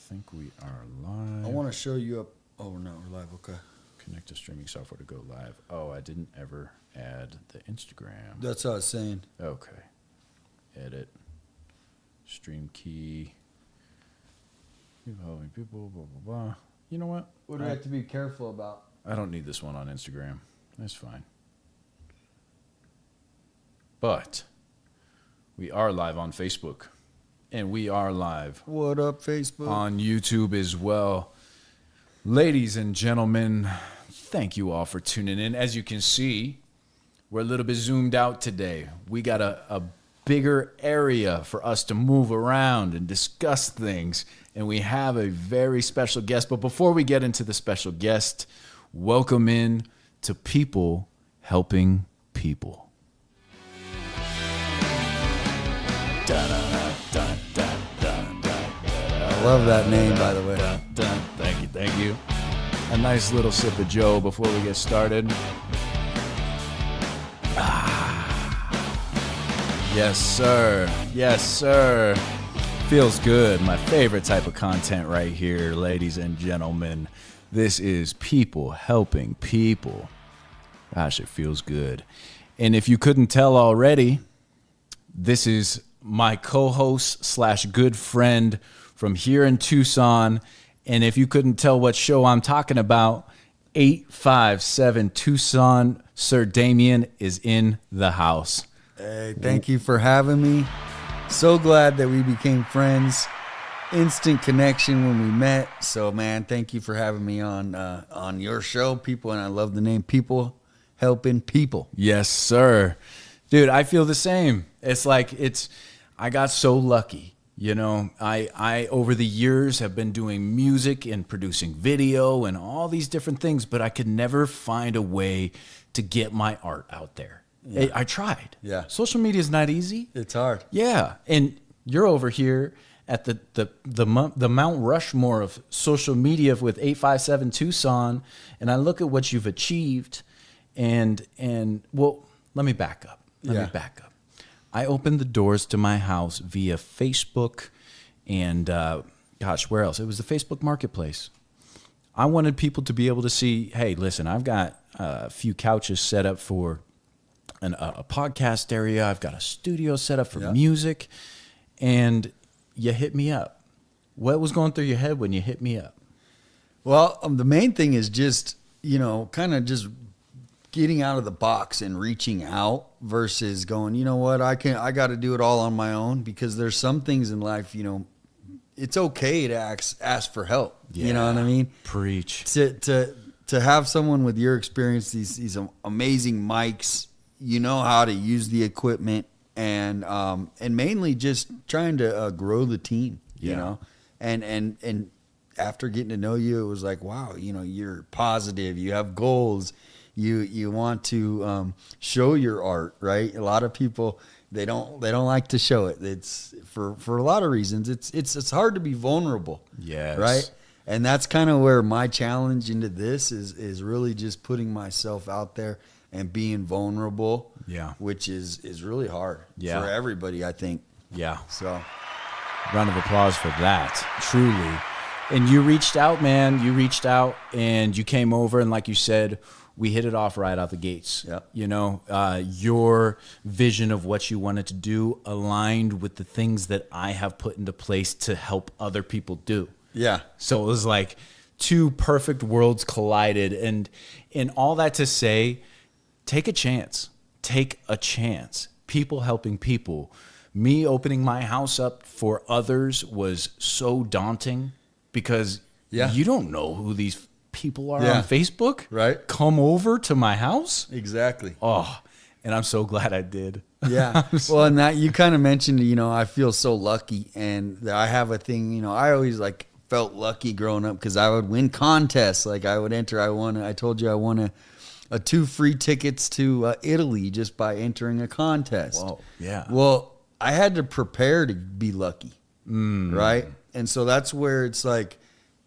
think we are live. I want to show you up. Oh, no, we're live. Okay. Connect to streaming software to go live. Oh, I didn't ever add the Instagram. That's what I was saying. Okay. Edit. Stream key. Helping people, blah, blah, blah. You know what? What do I have to be careful about? I don't need this one on Instagram. That's fine. But we are live on Facebook. And we are live. What up, Facebook? On YouTube as well. Ladies and gentlemen, thank you all for tuning in. As you can see, we're a little bit zoomed out today. We got a bigger area for us to move around and discuss things. And we have a very special guest. But before we get into the special guest, welcome in to People Helping People. I love that name, by the way. Thank you. A nice little sip of Joe before we get started. Yes, sir. Yes, sir. Feels good. My favorite type of content right here, ladies and gentlemen. This is People Helping People. Gosh, it feels good. And if you couldn't tell already, this is my co-host / good friend from here in Tucson. And if you couldn't tell what show I'm talking about, 857 Tucson, Sir Damien is in the house. Hey, thank you for having me. So glad that we became friends. Instant connection when we met. So, man, thank you for having me on your show, People. And I love the name People Helping People. Yes, sir. Dude, I feel the same. It's like I got so lucky. You know, I over the years have been doing music and producing video and all these different things, but I could never find a way to get my art out there. Yeah. I tried. Yeah. Social media is not easy. It's hard. Yeah. And you're over here at the Mount Rushmore of social media with 857 Tucson, and I look at what you've achieved and well, let me back up. Let me back up. I opened the doors to my house via Facebook and, where else? It was the Facebook Marketplace. I wanted people to be able to see, hey, listen, I've got a few couches set up for a podcast area. I've got a studio set up for music. And you hit me up. What was going through your head when you hit me up? Well, the main thing is just, kind of just getting out of the box and reaching out versus going, you know what, I got to do it all on my own, because there's some things in life, it's okay to ask for help. Yeah. You know what I mean? Preach. To have someone with your experience, these amazing mics, how to use the equipment, and mainly just trying to grow the team, and after getting to know you, it was like, wow, you're positive, you have goals. You want to show your art, right? A lot of people, they don't like to show it. It's for a lot of reasons. It's hard to be vulnerable. Yes. Right? And that's kind of where my challenge into this is really just putting myself out there and being vulnerable. Yeah. Which is really hard for everybody, I think. Yeah. So, round of applause for that. Truly. And you reached out, man. You reached out and you came over, and like you said, we hit it off right out the gates. Yeah. Your vision of what you wanted to do aligned with the things that I have put into place to help other people do. Yeah. So it was like two perfect worlds collided. And all that to say, take a chance. Take a chance. People helping people. Me opening my house up for others was so daunting, because you don't know who these people are on Facebook. Right. Come over to my house. Exactly. Oh, and I'm so glad I did. Yeah. Well, and that you kind of mentioned, I feel so lucky, and I have a thing, I always felt lucky growing up because I would win contests. Like I would enter. I told you I won a 2 free tickets to Italy just by entering a contest. Whoa. Yeah. Well, I had to prepare to be lucky. Right. And so that's where it's like,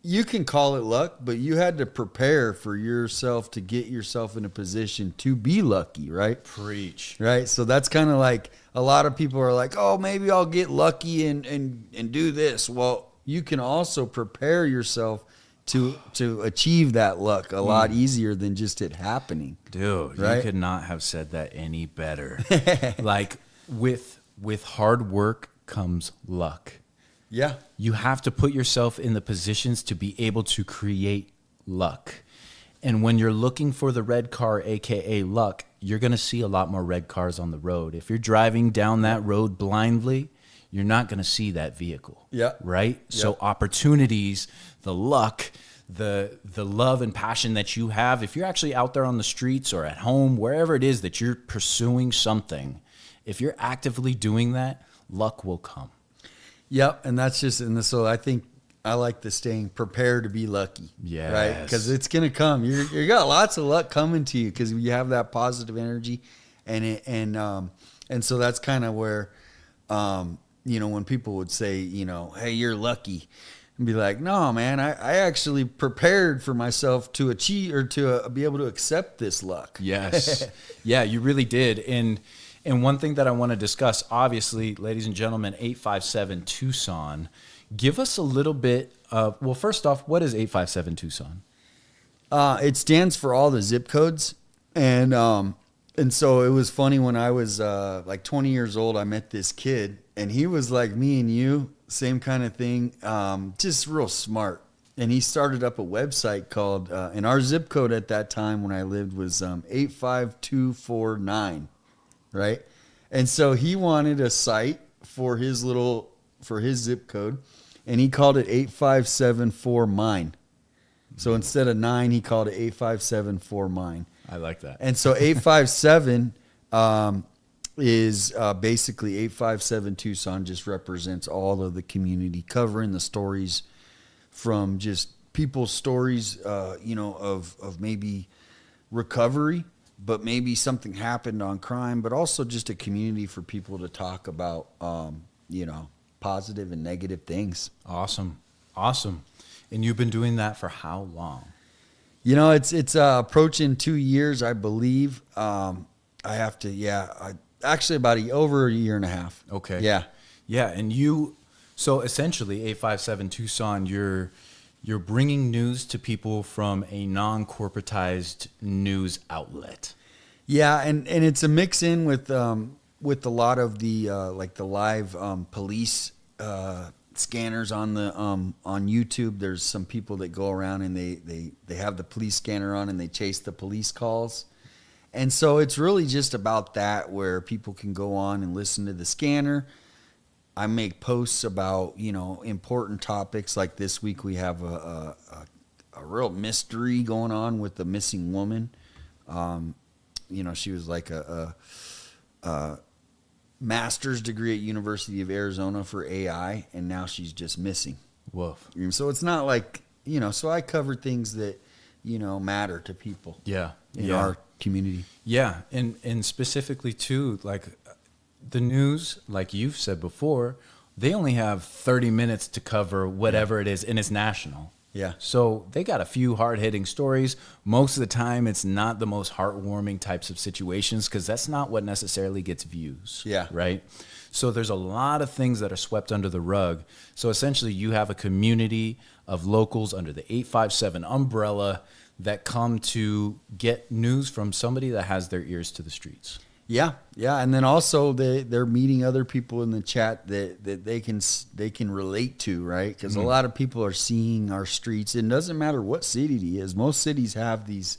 you can call it luck, but you had to prepare for yourself to get yourself in a position to be lucky, right? Preach. Right? So that's kind of like, a lot of people are like, oh, maybe I'll get lucky and do this. Well, you can also prepare yourself to achieve that luck a lot easier than just it happening. Dude, right? You could not have said that any better. Like with hard work comes luck. Yeah. You have to put yourself in the positions to be able to create luck. And when you're looking for the red car, AKA luck, you're going to see a lot more red cars on the road. If you're driving down that road blindly, you're not going to see that vehicle. Yeah. Right? Yeah. So opportunities, the luck, the love and passion that you have, if you're actually out there on the streets or at home, wherever it is that you're pursuing something, if you're actively doing that, luck will come. Yep. And that's just, so I think I like the saying, prepare to be lucky. Yes. Right? Because it's going to come. You got lots of luck coming to you because you have that positive energy. And so that's kind of where, when people would say, hey, you're lucky, and be like, no, man, I actually prepared for myself to achieve or to be able to accept this luck. Yes. Yeah, you really did. And one thing that I want to discuss, obviously, ladies and gentlemen, 857 Tucson, give us a little bit of, well, first off, what is 857 Tucson? It stands for all the zip codes. And so it was funny when I was like 20 years old, I met this kid and he was like me and you, same kind of thing, just real smart. And he started up a website called, and our zip code at that time when I lived was 85249, right? And so he wanted a site for his zip code, and he called it 8574 mine. So instead of 9, he called it 8574 mine. I like that. And so 857 is basically 857 Tucson just represents all of the community, covering the stories from just people's stories, of maybe recovery, but maybe something happened on crime, but also just a community for people to talk about, positive and negative things. Awesome. And you've been doing that for how long? It's approaching 2 years, I believe. Actually about over a year and a half. Okay. Yeah. Yeah. And so essentially 857 Tucson, you're bringing news to people from a non-corporatized news outlet. Yeah. And it's a mix in with a lot of the, like the live, police, scanners on YouTube. There's some people that go around and they have the police scanner on and they chase the police calls. And so it's really just about that, where people can go on and listen to the scanner. I make posts about, important topics. Like this week we have a real mystery going on with the missing woman. She was like a master's degree at University of Arizona for AI, and now she's just missing. Woof. So it's not like, so I cover things that, matter to people. Yeah. In our community. Yeah. And specifically too, like the news, like you've said before, they only have 30 minutes to cover whatever it is, and it's national. Yeah. So they got a few hard-hitting stories. Most of the time, it's not the most heartwarming types of situations because that's not what necessarily gets views. Yeah. Right? So there's a lot of things that are swept under the rug. So essentially, you have a community of locals under the 857 umbrella that come to get news from somebody that has their ears to the streets. Yeah, yeah, and then also they're meeting other people in the chat that they can relate to, right? Because a lot of people are seeing our streets. It doesn't matter what city it is. Most cities have these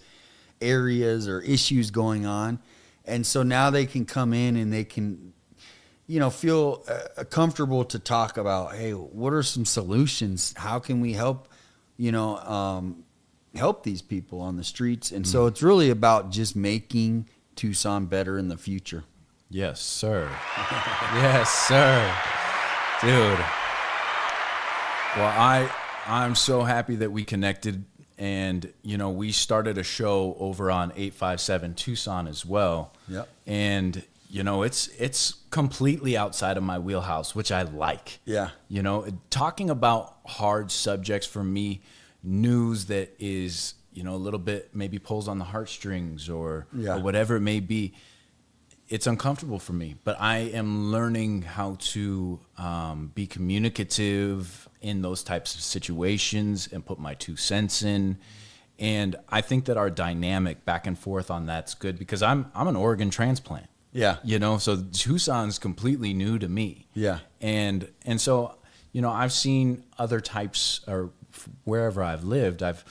areas or issues going on, and so now they can come in and they can, feel comfortable to talk about, hey, what are some solutions? How can we help? Help these people on the streets. And so it's really about just making Tucson better in the future. Yes, sir. Yes, sir. Dude. Well, I'm so happy that we connected, and we started a show over on 857 Tucson as well. Yep. And it's completely outside of my wheelhouse, which I like. Yeah. Talking about hard subjects for me, news that is, a little bit maybe pulls on the heartstrings or whatever it may be, it's uncomfortable for me. But I am learning how to be communicative in those types of situations and put my 2 cents in. And I think that our dynamic back and forth on that's good because I'm an organ transplant. Yeah. You know, so Tucson's completely new to me. Yeah. And so, you know, I've seen other types, or wherever I've lived, I've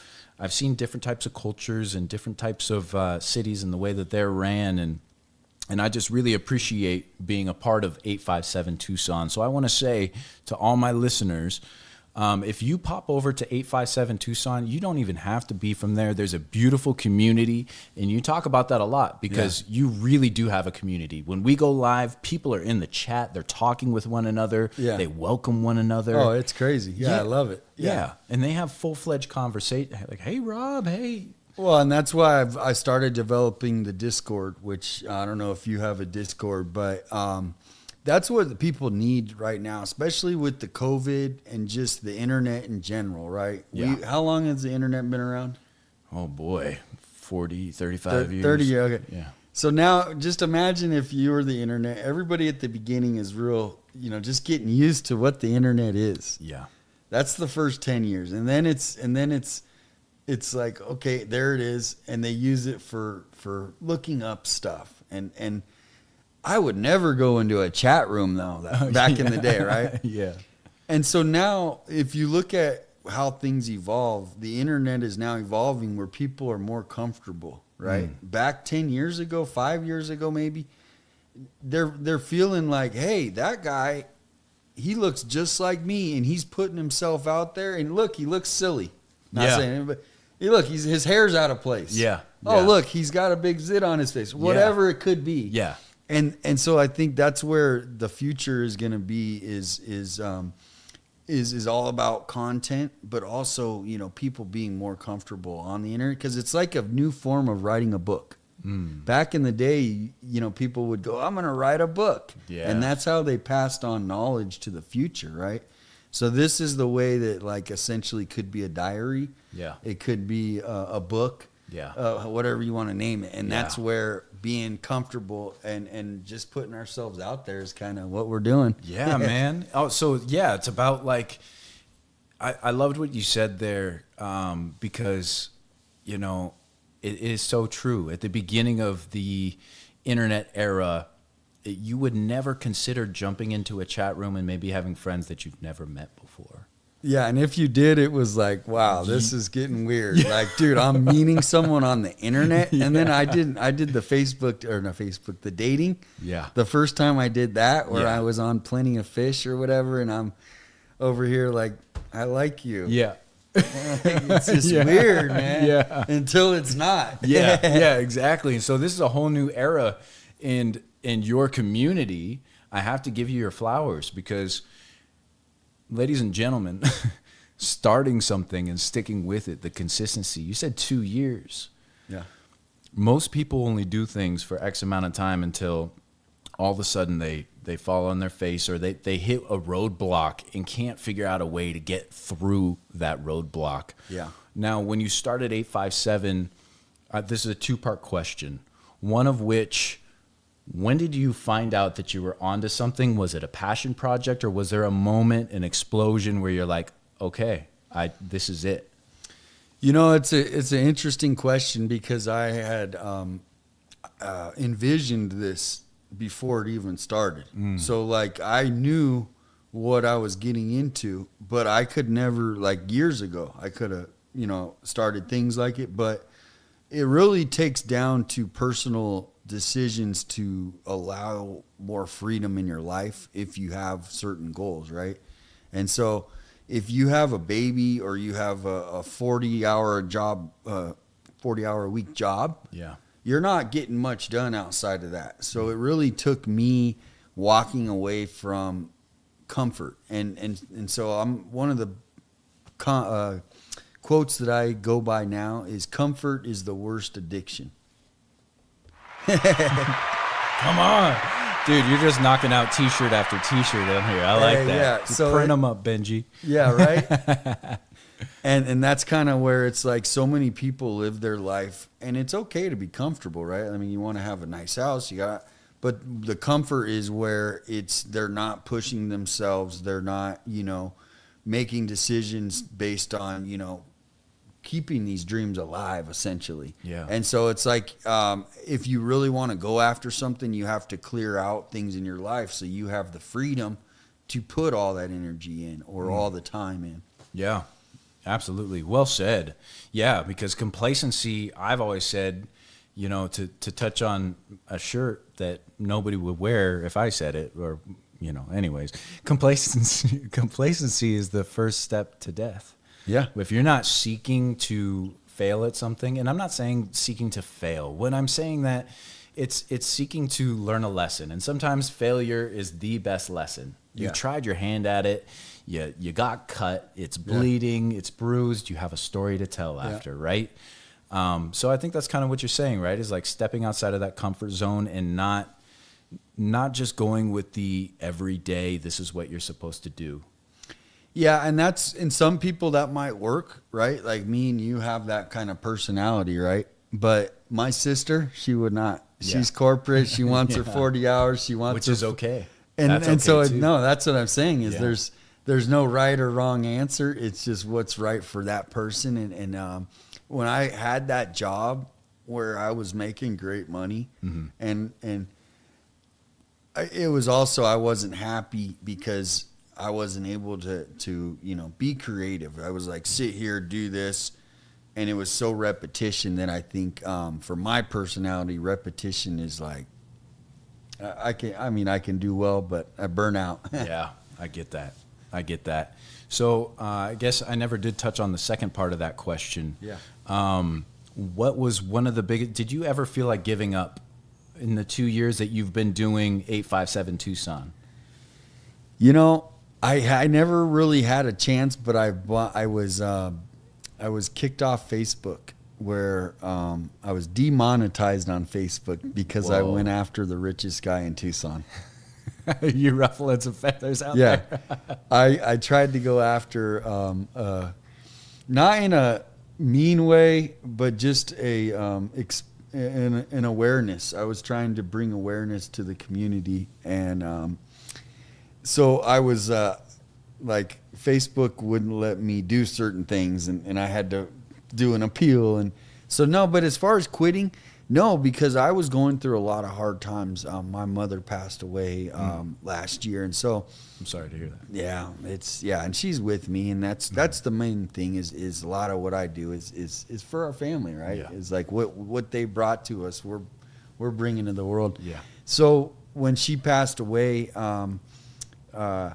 seen different types of cultures and different types of cities and the way that they're ran, and I just really appreciate being a part of 857 Tucson. So I want to say to all my listeners, if you pop over to 857 Tucson, you don't even have to be from there. There's a beautiful community, and you talk about that a lot because you really do have a community. When we go live, people are in the chat. They're talking with one another. Yeah. They welcome one another. Oh, it's crazy. Yeah, I love it. Yeah. And they have full-fledged conversation. Like, hey, Rob, hey. Well, and that's why I started developing the Discord, which I don't know if you have a Discord, but that's what the people need right now, especially with the COVID and just the internet in general, right? Yeah. How long has the internet been around? Oh, boy, 40, 35 years. 30 years, okay. Yeah. So now just imagine if you were the internet. Everybody at the beginning is real, just getting used to what the internet is. Yeah. That's the first 10 years. And then it's like, okay, there it is. And they use it for looking up stuff. And I would never go into a chat room though, back in the day, right? Yeah. And so now if you look at how things evolve, the internet is now evolving where people are more comfortable, right? Back 10 years ago, 5 years ago, maybe they're feeling like, hey, that guy, he looks just like me and he's putting himself out there, and look, he looks silly. Not saying it, but hey, look, his hair's out of place. Yeah. Oh, look, he's got a big zit on his face. Whatever it could be. Yeah. And so I think that's where the future is going to be is all about content, but also, people being more comfortable on the internet, because it's like a new form of writing a book. Back in the day, people would go, I'm going to write a book. Yeah. And that's how they passed on knowledge to the future, right? So this is the way that, like, essentially could be a diary. Yeah. It could be a book. Yeah. Whatever you want to name it. And that's where being comfortable and just putting ourselves out there is kind of what we're doing. Yeah, man. Oh, so yeah, it's about like, I loved what you said there, because, it is so true. At the beginning of the internet era, you would never consider jumping into a chat room and maybe having friends that you've never met before. Yeah, and if you did, it was like, wow, this is getting weird. Yeah. Like, dude, I'm meeting someone on the internet, and then I did the the dating. Yeah. The first time I did that, where I was on Plenty of Fish or whatever, and I'm over here like, I like you. Yeah. It's just weird, man. Yeah. Until it's not. Yeah, exactly. So this is a whole new era in your community. I have to give you your flowers because, ladies and gentlemen, starting something and sticking with it, the consistency. You said 2 years. Yeah. Most people only do things for X amount of time until all of a sudden they fall on their face, or they hit a roadblock and can't figure out a way to get through that roadblock. Yeah. Now, when you started 857, this is a two-part question. One of which, when did you find out that you were onto something? Was it a passion project, or was there a moment, an explosion where you're like, okay, this is it? It's an interesting question, because I had envisioned this before it even started. So like I knew what I was getting into, but I could never, like years ago, I could have, started things like it, but it really takes down to personal decisions to allow more freedom in your life if you have certain goals, right? And so if you have a baby, or you have a 40-hour job, 40-hour a week job, you're not getting much done outside of that. So it really took me walking away from comfort. And so I'm one of the quotes that I go by now is, comfort is the worst addiction. Come on. Dude, you're just knocking out T-shirt after T-shirt on here. I like that. Yeah. So print them up, Benji. Yeah, right? And that's kind of where it's like, so many people live their life, and it's okay to be comfortable, right? I mean, you want to have a nice house, but the comfort is where they're not pushing themselves. They're not, making decisions based on, keeping these dreams alive, essentially. Yeah. And so it's like, if you really want to go after something, you have to clear out things in your life so you have the freedom to put all that energy in or all the time in. Yeah, absolutely. Well said. Yeah, because complacency, I've always said, to touch on a shirt that nobody would wear if I said it, or, anyways, complacency is the first step to death. Yeah. If you're not seeking to fail at something, and I'm not saying seeking to fail, when I'm saying that, it's seeking to learn a lesson. And sometimes failure is the best lesson. You Yeah. tried your hand at it. You got cut. It's bleeding. It's bruised. You have a story to tell after, right? So I think that's kind of what you're saying, right? Is like stepping outside of that comfort zone and not just going with the everyday, this is what you're supposed to do. Yeah, and that's, in some people that might work, right? Like me and you have that kind of personality, right? But my sister, she would not. Yeah. She's corporate. She wants her 40 hours. She wants Which her is okay. And That's and so okay, too. no, that's what I'm saying is Yeah. there's no right or wrong answer. It's just what's right for that person. And when I had that job where I was making great money, and it was also, I wasn't happy because I wasn't able to be creative. I was like, sit here, do this. And it was so repetition that I think for my personality, repetition is like, I can do well, but I burn out. Yeah, I get that. So I guess I never did touch on the second part of that question. Yeah. What was one of the biggest, did you ever feel like giving up in the 2 years that you've been doing 857 Tucson? I never really had a chance, but I was kicked off Facebook, where I was demonetized on Facebook because I Whoa. went after the richest guy in Tucson. You ruffling some feathers out Yeah, there. I tried to go after, not in a mean way, but just an awareness. I was trying to bring awareness to the community, and so I was like, Facebook wouldn't let me do certain things, and I had to do an appeal. And so no, but as far as quitting, no, because I was going through a lot of hard times. My mother passed away last year, and so I'm sorry to hear that. yeah, and she's with me, and that's the main thing is a lot of what I do is for our family, right? Yeah. Is like what they brought to us, we're bringing to the world. Yeah. So when she passed away, I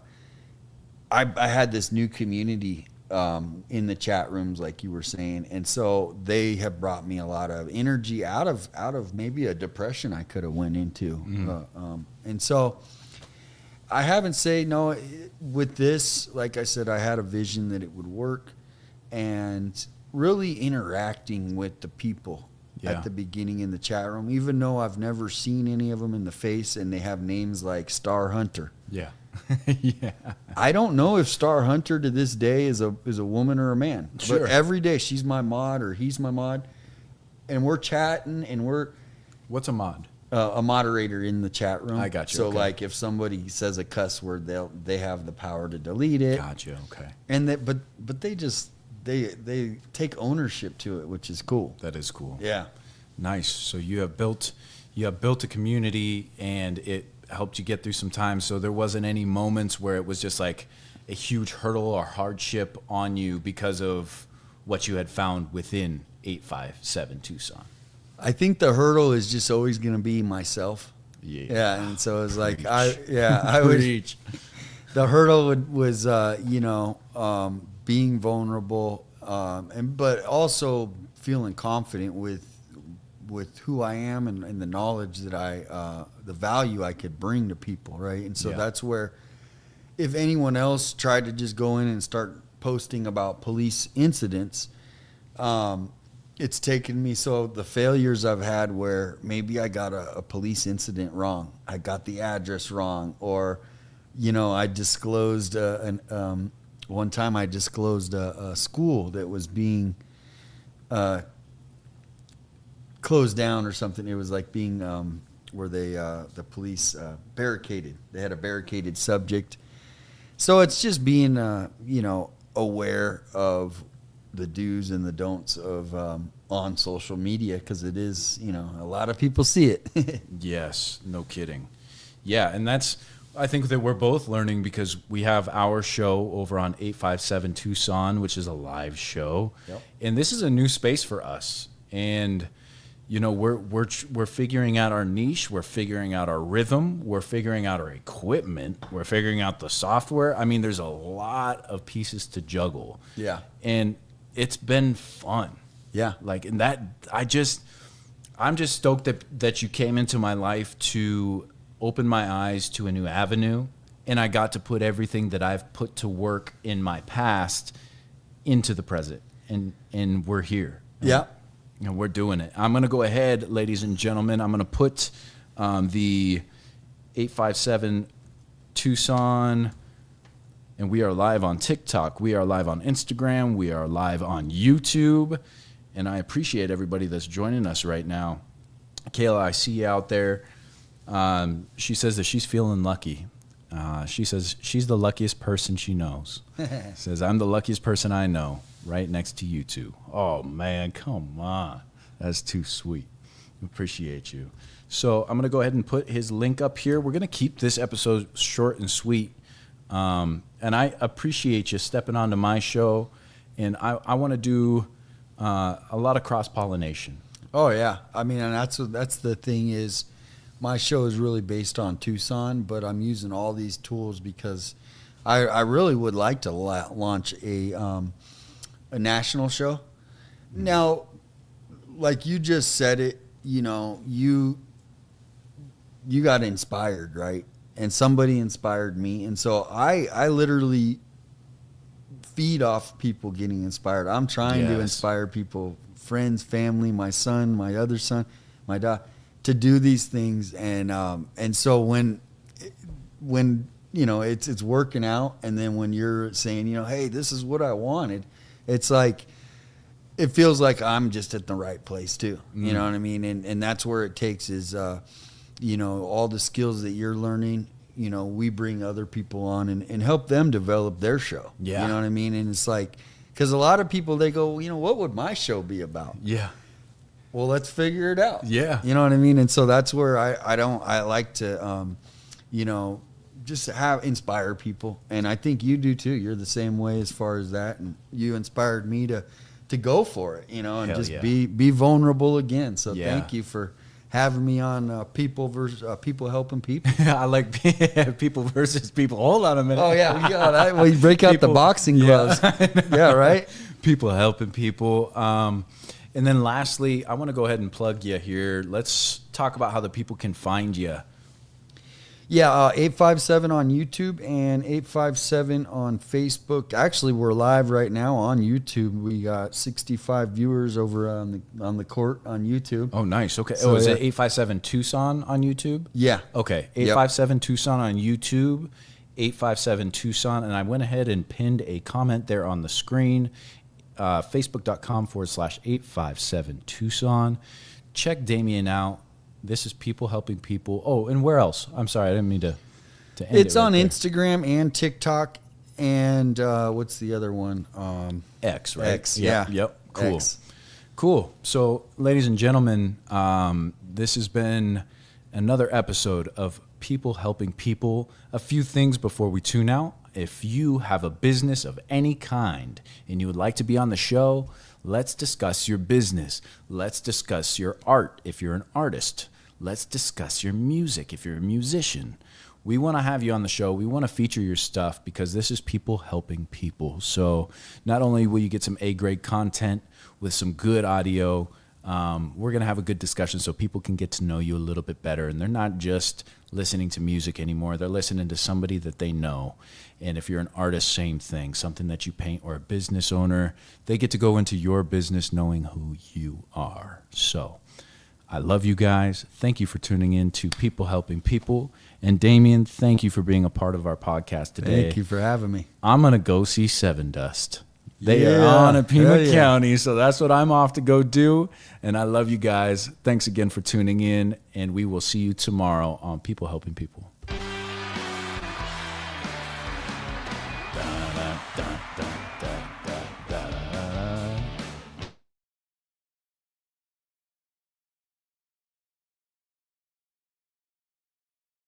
had this new community in the chat rooms, like you were saying, and so they have brought me a lot of energy out of maybe a depression I could have went into, and so I haven't said no with this. Like I said, I had a vision that it would work, and really interacting with the people at the beginning in the chat room, even though I've never seen any of them in the face, and they have names like Star Hunter. Yeah. Yeah. I don't know if Star Hunter to this day is a woman or a man. Sure. But every day she's my mod or he's my mod, and we're chatting, and we're What's a mod? a moderator in the chat room. I got you, So okay. like if somebody says a cuss word, they have the power to delete it. Gotcha. Okay. And but they just they take ownership to it, which is cool. That is cool. Yeah. Nice. So you have built a community, and it helped you get through some time. So there wasn't any moments where it was just like a huge hurdle or hardship on you because of what you had found within 857 Tucson. I think the hurdle is just always going to be myself. Yeah, and so it's like I would. Preach. The hurdle was being vulnerable, but also feeling confident with who I am and the knowledge that the value I could bring to people, right? And so that's where, if anyone else tried to just go in and start posting about police incidents, it's taken me, so the failures I've had where maybe I got a police incident wrong, I got the address wrong, or I disclosed one time I disclosed a school that was being closed down or something. It was like being where the police barricaded. They had a barricaded subject. So it's just being, aware of the do's and the don'ts of on social media, because it is, a lot of people see it. Yes, no kidding. Yeah, and I think that we're both learning because we have our show over on 857 Tucson, which is a live show. Yep. And this is a new space for us. And we're figuring out our niche, we're figuring out our rhythm, we're figuring out our equipment, we're figuring out the software. I mean, there's a lot of pieces to juggle. Yeah. And it's been fun. Yeah. And that I'm just stoked that you came into my life to open my eyes to a new avenue, and I got to put everything that I've put to work in my past into the present, and we're here. Yeah. We're doing it. I'm going to go ahead, ladies and gentlemen. I'm going to put the 857 Tucson, and we are live on TikTok. We are live on Instagram. We are live on YouTube. And I appreciate everybody that's joining us right now. Kayla, I see you out there. She says that she's feeling lucky. She says she's the luckiest person she knows. Says, I'm the luckiest person I know, right next to you two. Oh, man, come on. That's too sweet. Appreciate you. So I'm going to go ahead and put his link up here. We're going to keep this episode short and sweet. And I appreciate you stepping onto my show. And I want to do a lot of cross-pollination. Oh, yeah. I mean, and that's the thing is, my show is really based on Tucson, but I'm using all these tools because I really would like to launch a national show. Now, like you just said it, you got inspired, right? And somebody inspired me. And so I literally feed off people getting inspired. I'm trying to inspire people, friends, family, my son, my other son, my daughter, to do these things. And so when it's working out, and then when you're saying, hey, this is what I wanted, it's like, it feels like I'm just at the right place too. You know what I mean? And that's where it takes is, all the skills that you're learning, we bring other people on and help them develop their show. Yeah. You know what I mean? And it's like, because a lot of people, they go, what would my show be about? Yeah. Well, let's figure it out. Yeah. You know what I mean? And so that's where I like to, just inspire people. And I think you do too. You're the same way as far as that. And you inspired me to go for it, and Hell just yeah. be vulnerable again. So Yeah. thank you for having me on people versus people helping people. I like people versus people. Hold on a minute. Oh, yeah. We got that. Well, you break out the boxing gloves. Yeah, right? People helping people. And then lastly, I want to go ahead and plug you here. Let's talk about how the people can find you. Yeah, 857 on YouTube and 857 on Facebook. Actually, we're live right now on YouTube. We got 65 viewers over on the court on YouTube. Oh, nice. Okay. So, is it 857 Tucson on YouTube? Yeah. Okay. 857 Tucson on YouTube, 857 Tucson. And I went ahead and pinned a comment there on the screen, facebook.com/857 Tucson. Check Damien out. This is people helping people. Oh, and where else? I'm sorry, I didn't mean to end It's it right on there. Instagram and TikTok and what's the other one? X, right? X, Yep, yeah. Yep. Cool. X. Cool. So, ladies and gentlemen, this has been another episode of People Helping People. A few things before we tune out. If you have a business of any kind and you would like to be on the show, let's discuss your business. Let's discuss your art if you're an artist. Let's discuss your music if you're a musician. We want to have you on the show. We want to feature your stuff because this is people helping people. So not only will you get some A-grade content with some good audio, we're going to have a good discussion so people can get to know you a little bit better. And they're not just listening to music anymore. They're listening to somebody that they know. And if you're an artist, same thing. Something that you paint, or a business owner, they get to go into your business knowing who you are. So I love you guys. Thank you for tuning in to People Helping People. And Damien, thank you for being a part of our podcast today. Thank you for having me. I'm going to go see Seven Dust. They are Yeah. on in Pima Hell yeah. County, so that's what I'm off to go do. And I love you guys. Thanks again for tuning in, and we will see you tomorrow on People Helping People.